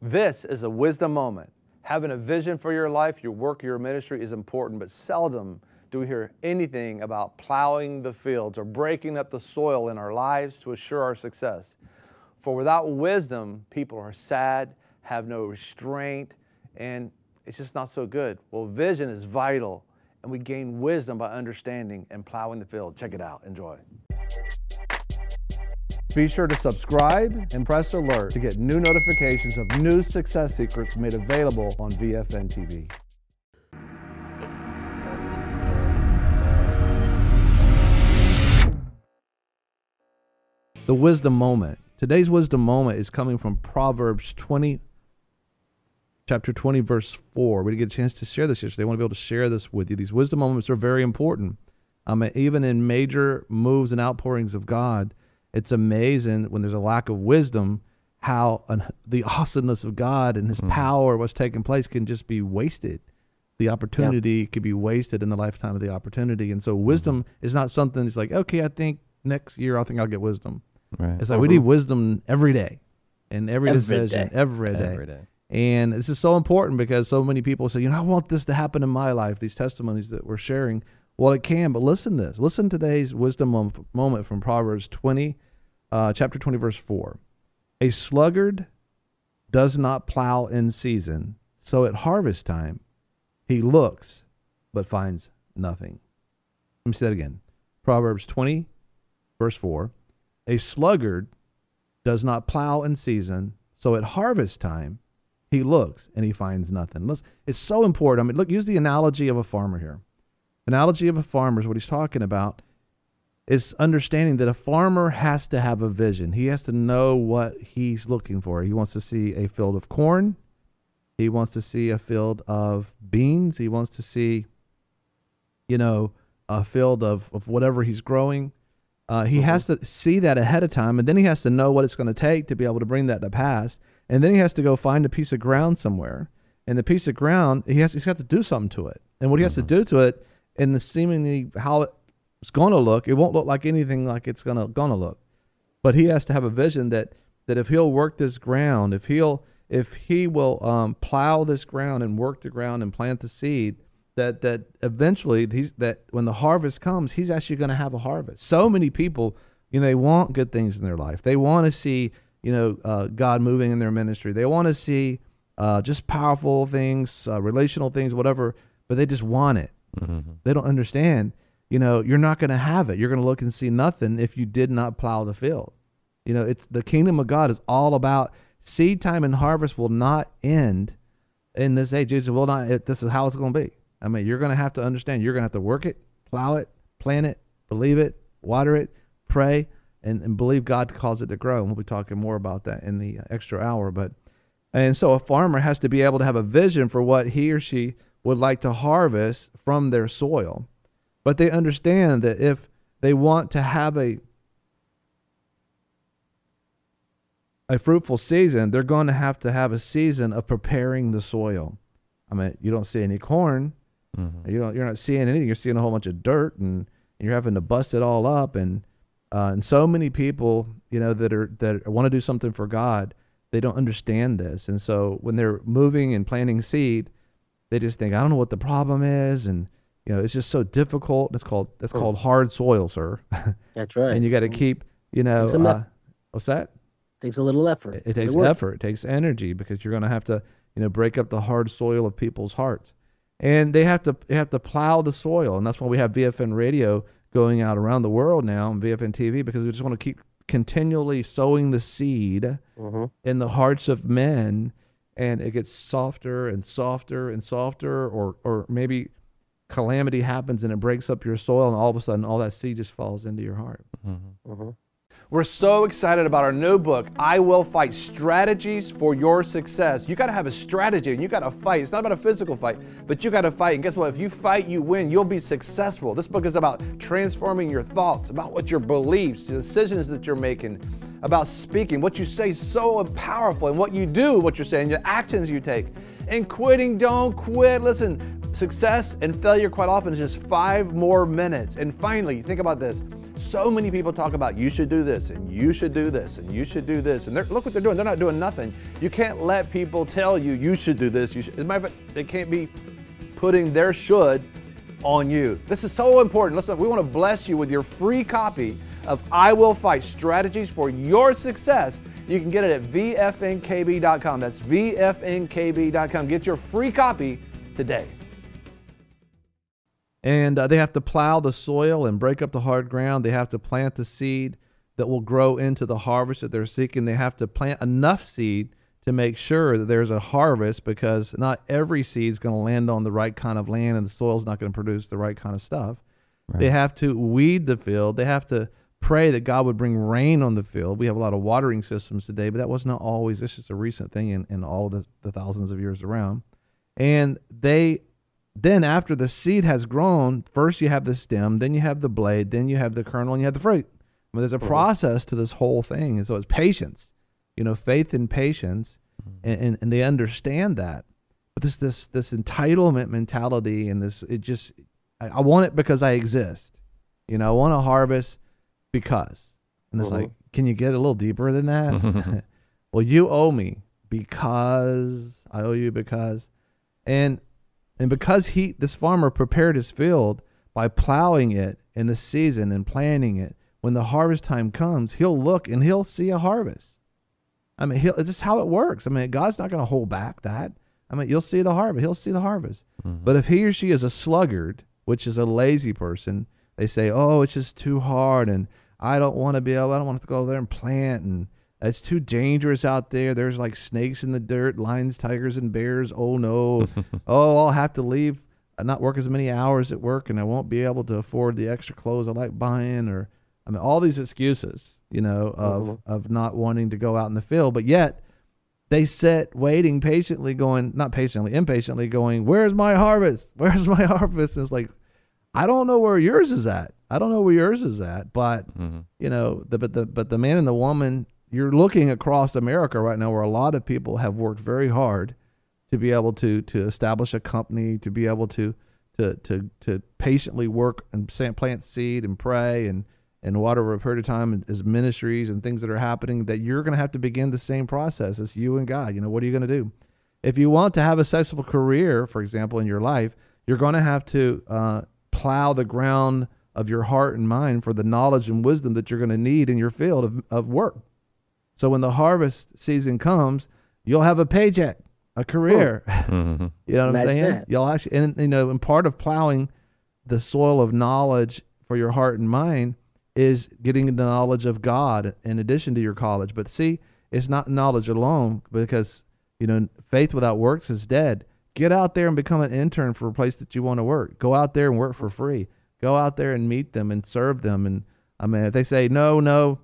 This is a wisdom moment. Having a vision for your life, your work, your ministry is important, but seldom do we hear anything about plowing the fields or breaking up the soil in our lives to assure our success. For without wisdom, people are sad, have no restraint, and it's just not so good. Well, vision is vital, and we gain wisdom by understanding and plowing the field. Check it out. Enjoy. Be sure to subscribe and press alert to get new notifications of new success secrets made available on VFN TV. The wisdom moment. Today's wisdom moment is coming from Proverbs 20, chapter 20, verse 4. We didn't get a chance to share this yesterday. I want to be able to share this with you. These wisdom moments are very important. Even in major moves and outpourings of God, it's amazing when there's a lack of wisdom how the awesomeness of God and His power, what's taking place, can just be wasted. The opportunity could be wasted in the lifetime of the opportunity. And so wisdom is not something that's like, okay, I think next year I'll think I'll get wisdom. Right. It's like we need wisdom every day, in every decision, every day. And this is so important because so many people say, I want this to happen in my life, these testimonies that we're sharing. Well, it can, but listen to this. Listen to today's wisdom moment from Proverbs 20, chapter 20, verse 4. A sluggard does not plow in season, so at harvest time he looks but finds nothing. Let me say that again. Proverbs 20, verse 4. A sluggard does not plow in season, so at harvest time he looks and he finds nothing. Listen, it's so important. Look, use the analogy of a farmer here. Analogy of a farmer is what he's talking about is understanding that a farmer has to have a vision. He has to know what he's looking for. He wants to see a field of corn. He wants to see a field of beans. He wants to see, a field of whatever he's growing. He has to see that ahead of time, and then he has to know what it's going to take to be able to bring that to pass. And then he has to go find a piece of ground somewhere. And the piece of ground, he's got to do something to it. And what he has to do to it, and the seemingly how it's going to look, it won't look like anything like it's going to look. But he has to have a vision that if he'll work this ground, if he will plow this ground and work the ground and plant the seed, that eventually when the harvest comes, he's actually going to have a harvest. So many people, they want good things in their life. They want to see, God moving in their ministry. They want to see just powerful things, relational things, whatever, but they just want it. They don't understand, you're not going to have it. You're going to look and see nothing if you did not plow the field. It's the kingdom of God is all about seed time, and harvest will not end in this age. This is how it's going to be. You're going to have to understand. You're going to have to work it, plow it, plant it, believe it, water it, pray, and believe God calls it to grow. And we'll be talking more about that in the extra hour. And so a farmer has to be able to have a vision for what he or she would like to harvest from their soil. But they understand that if they want to have a fruitful season, they're going to have a season of preparing the soil. You don't see any corn. You're not seeing anything. You're seeing a whole bunch of dirt, and you're having to bust it all up. And so many people, that want to do something for God, they don't understand this. And so when they're moving and planting seed, they just think, I don't know what the problem is, and it's just so difficult. That's called hard soil, sir. That's right. And you got to keep, what's that? Takes a little effort. It takes effort. It takes energy, because you're going to have to, break up the hard soil of people's hearts. And they have to plow the soil. And that's why we have VFN radio going out around the world now, and VFN TV, because we just want to keep continually sowing the seed in the hearts of men, and it gets softer and softer and softer, or maybe calamity happens and it breaks up your soil, and all of a sudden all that seed just falls into your heart. We're so excited about our new book, I Will Fight, Strategies for Your Success. You got to have a strategy, and you got to fight. It's not about a physical fight, but you got to fight. And guess what? If you fight, you win. You'll be successful. This book is about transforming your thoughts, about what your beliefs, the decisions that you're making, about speaking. What you say is so powerful, and what you do, what you're saying, your actions you take. And quitting, don't quit. Listen, success and failure quite often is just 5 more minutes. And finally, think about this. So many people talk about you should do this and you should do this and you should do this. And look what they're doing. They're not doing nothing. You can't let people tell you you should do this. As a matter of fact, they can't be putting their should on you. This is so important. Listen, we want to bless you with your free copy of I Will Fight Strategies for Your Success. You can get it at vfnkb.com. That's vfnkb.com. Get your free copy today. And they have to plow the soil and break up the hard ground. They have to plant the seed that will grow into the harvest that they're seeking. They have to plant enough seed to make sure that there's a harvest, because not every seed is going to land on the right kind of land and the soil's not going to produce the right kind of stuff. Right. They have to weed the field. They have to pray that God would bring rain on the field. We have a lot of watering systems today, but that was not always. This is a recent thing in all of the thousands of years around. And then after the seed has grown, first you have the stem, then you have the blade, then you have the kernel, and you have the fruit. I mean, there's a process to this whole thing. And so it's patience, faith and patience, and they understand that. But this entitlement mentality and I want it because I exist. I want to harvest because. And it's like, can you get a little deeper than that? Well, you owe me because I owe you because. And because this farmer prepared his field by plowing it in the season and planting it, when the harvest time comes, he'll look and he'll see a harvest. I mean, it's just how it works. I mean, God's not going to hold back that. I mean, you'll see the harvest. He'll see the harvest. But if he or she is a sluggard, which is a lazy person, they say, oh, it's just too hard, and I don't want to go there and plant, and it's too dangerous out there. There's like snakes in the dirt, lions, tigers, and bears. Oh, no. Oh, I'll have to leave, not work as many hours at work, and I won't be able to afford the extra clothes I like buying. Or, I mean, all these excuses, of not wanting to go out in the field. But yet they sit waiting patiently impatiently going, where's my harvest? Where's my harvest? And it's like, I don't know where yours is at. But, but the man and the woman, you're looking across America right now where a lot of people have worked very hard to be able to establish a company, to be able to patiently work and plant seed and pray and water over a period of time as ministries and things that are happening, that you're going to have to begin the same process as you and God. What are you going to do? If you want to have a successful career, for example, in your life, you're going to have to plow the ground of your heart and mind for the knowledge and wisdom that you're going to need in your field of work. So when the harvest season comes, you'll have a paycheck, a career. You know what I'm saying? That. You'll actually, and part of plowing the soil of knowledge for your heart and mind is getting the knowledge of God in addition to your college. But see, it's not knowledge alone, because faith without works is dead. Get out there and become an intern for a place that you want to work. Go out there and work for free. Go out there and meet them and serve them. And I mean, if they say no.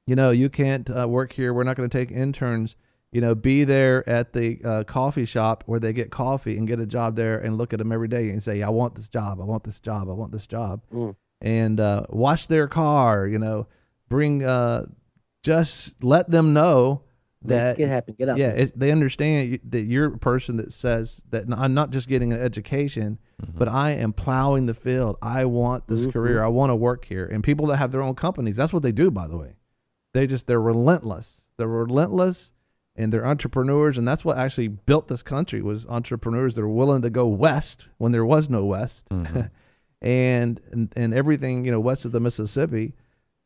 You can't work here. We're not going to take interns. Be there at the coffee shop where they get coffee and get a job there and look at them every day and say, I want this job. I want this job. I want this job. And wash their car, bring, just let them know that it happen. Get out. Yeah. They understand that you're a person that says that I'm not just getting an education, but I am plowing the field. I want this career. I want to work here. And people that have their own companies, that's what they do, by the way. They're relentless. They're relentless, and they're entrepreneurs, and that's what actually built this country, was entrepreneurs that are willing to go west when there was no west. and everything, west of the Mississippi,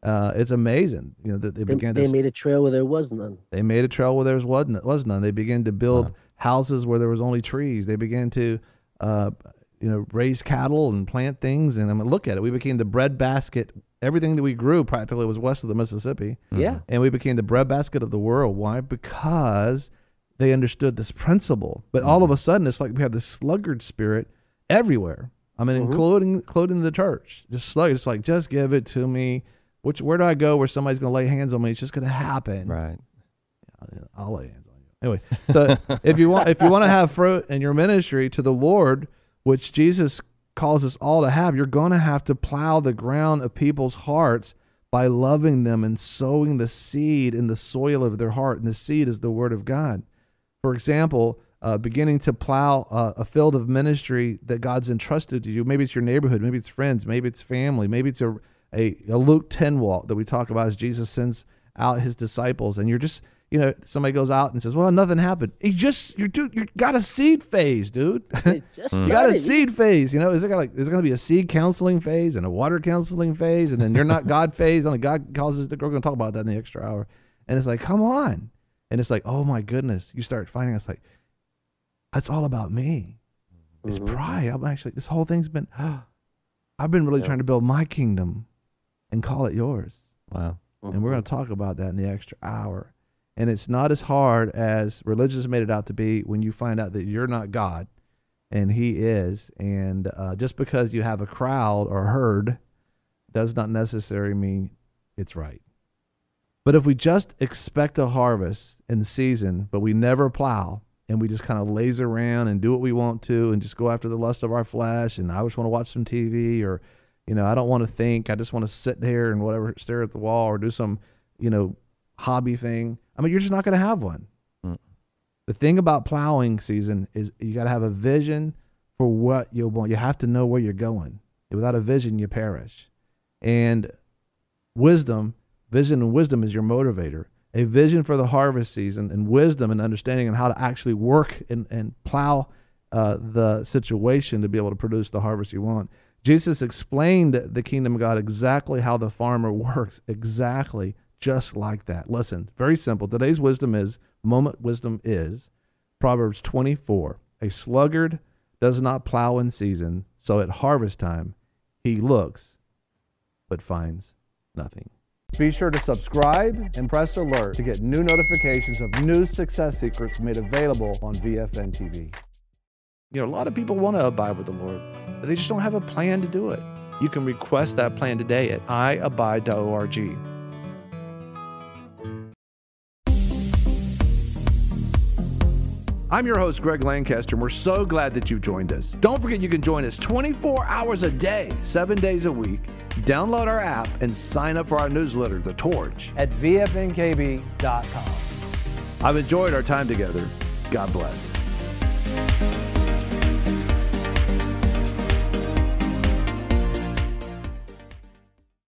it's amazing. That they made a trail where there was none. They made a trail where there was none. They began to build houses where there was only trees. They began to raise cattle and plant things. And I mean, look at it. We became the breadbasket. Everything that we grew practically was west of the Mississippi. Yeah. And we became the breadbasket of the world. Why? Because they understood this principle. But all of a sudden, it's like we have this sluggard spirit everywhere. I mean, including the church. Just sluggard. It's like, just give it to me. Where do I go where somebody's going to lay hands on me? It's just going to happen. Right. I'll lay hands on you. Anyway, so if you want to have fruit in your ministry to the Lord, which Jesus calls us all to have, you're going to have to plow the ground of people's hearts by loving them and sowing the seed in the soil of their heart. And the seed is the word of God. For example, beginning to plow a field of ministry that God's entrusted to you. Maybe it's your neighborhood, maybe it's friends, maybe it's family, maybe it's a Luke 10 walk that we talk about as Jesus sends out his disciples, and you're just, somebody goes out and says, well, nothing happened. You got a seed phase, dude. You got a seed phase. Is there going to be a seed counseling phase and a water counseling phase, and then you're not God phase? Only God causes the growth. We're going to talk about that in the extra hour. And it's like, come on. And it's like, oh my goodness. You start finding it's like, that's all about me. It's pride. This whole thing's been, I've been really trying to build my kingdom and call it yours. Wow. And we're going to talk about that in the extra hour. And it's not as hard as religions made it out to be when you find out that you're not God and he is. And just because you have a crowd or herd does not necessarily mean it's right. But if we just expect a harvest in season, but we never plow, and we just kind of laze around and do what we want to and just go after the lust of our flesh, and I just want to watch some TV, or, I don't want to think. I just want to sit here and whatever, stare at the wall or do some, hobby thing. You're just not going to have one. The thing about plowing season is you got to have a vision for what you want. You have to know where you're going. Without a vision, you perish. And vision and wisdom is your motivator. A vision for the harvest season and wisdom and understanding on how to actually work and plow the situation to be able to produce the harvest you want. Jesus explained the kingdom of God exactly how the farmer works, exactly just like that. Listen, very simple. Today's wisdom is Proverbs 24. A sluggard does not plow in season, so at harvest time he looks but finds nothing. Be sure to subscribe and press alert to get new notifications of new success secrets made available on VFN TV. A lot of people want to abide with the Lord, but they just don't have a plan to do it. You can request that plan today at iabide.org. I'm your host, Greg Lancaster, and we're so glad that you've joined us. Don't forget you can join us 24 hours a day, 7 days a week. Download our app and sign up for our newsletter, The Torch, at vfnkb.com. I've enjoyed our time together. God bless.